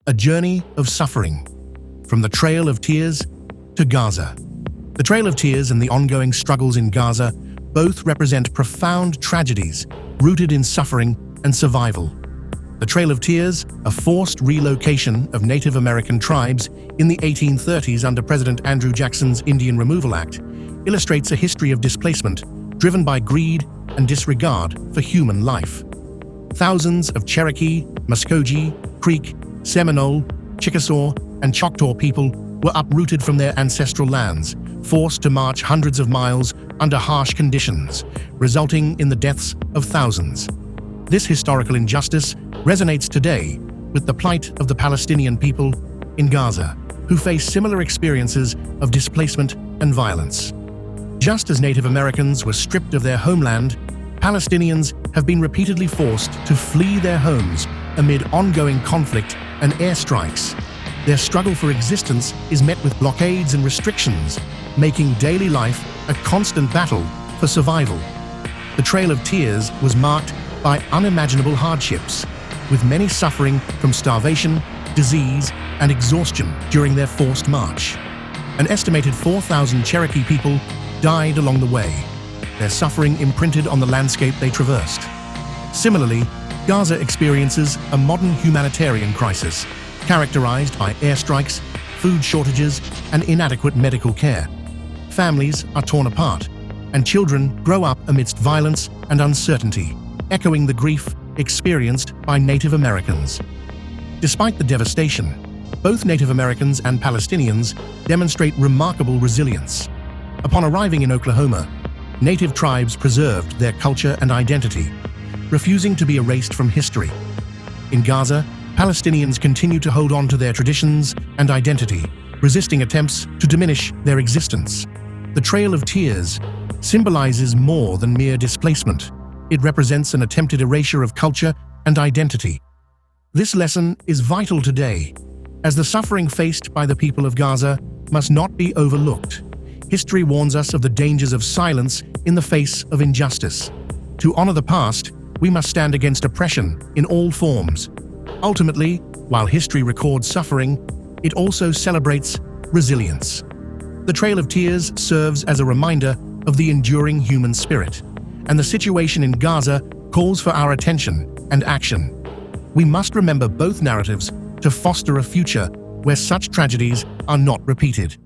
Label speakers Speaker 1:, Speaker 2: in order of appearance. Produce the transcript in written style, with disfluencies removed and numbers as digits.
Speaker 1: a journey of suffering, from the Trail of Tears to Gaza. The Trail of Tears and the ongoing struggles in Gaza both represent profound tragedies rooted in suffering and survival. The Trail of Tears, a forced relocation of Native American tribes in the 1830s under President Andrew Jackson's Indian Removal Act, illustrates a history of displacement driven by greed and disregard for human life. Thousands of Cherokee, Muscogee, Creek, Seminole, Chickasaw, and Choctaw people were uprooted from their ancestral lands, forced to march hundreds of miles under harsh conditions, resulting in the deaths of thousands. This historical injustice resonates today with the plight of the Palestinian people in Gaza, who face similar experiences of displacement and violence. Just as Native Americans were stripped of their homeland, Palestinians have been repeatedly forced to flee their homes amid ongoing conflict and airstrikes. Their struggle for existence is met with blockades and restrictions, making daily life a constant battle for survival. The Trail of Tears was marked by unimaginable hardships, with many suffering from starvation, disease, and exhaustion during their forced march. An estimated 4,000 Cherokee people died along the way, their suffering imprinted on the landscape they traversed. Similarly, Gaza experiences a modern humanitarian crisis, characterized by airstrikes, food shortages, and inadequate medical care. Families are torn apart, and children grow up amidst violence and uncertainty, echoing the grief experienced by Native Americans. Despite the devastation, both Native Americans and Palestinians demonstrate remarkable resilience. Upon arriving in Oklahoma, Native tribes preserved their culture and identity, refusing to be erased from history. In Gaza, Palestinians continue to hold on to their traditions and identity, resisting attempts to diminish their existence. The Trail of Tears symbolizes more than mere displacement. It represents an attempted erasure of culture and identity. This lesson is vital today, as the suffering faced by the people of Gaza must not be overlooked. History warns us of the dangers of silence in the face of injustice. To honor the past, we must stand against oppression in all forms. Ultimately, while history records suffering, it also celebrates resilience. The Trail of Tears serves as a reminder of the enduring human spirit, and the situation in Gaza calls for our attention and action. We must remember both narratives to foster a future where such tragedies are not repeated.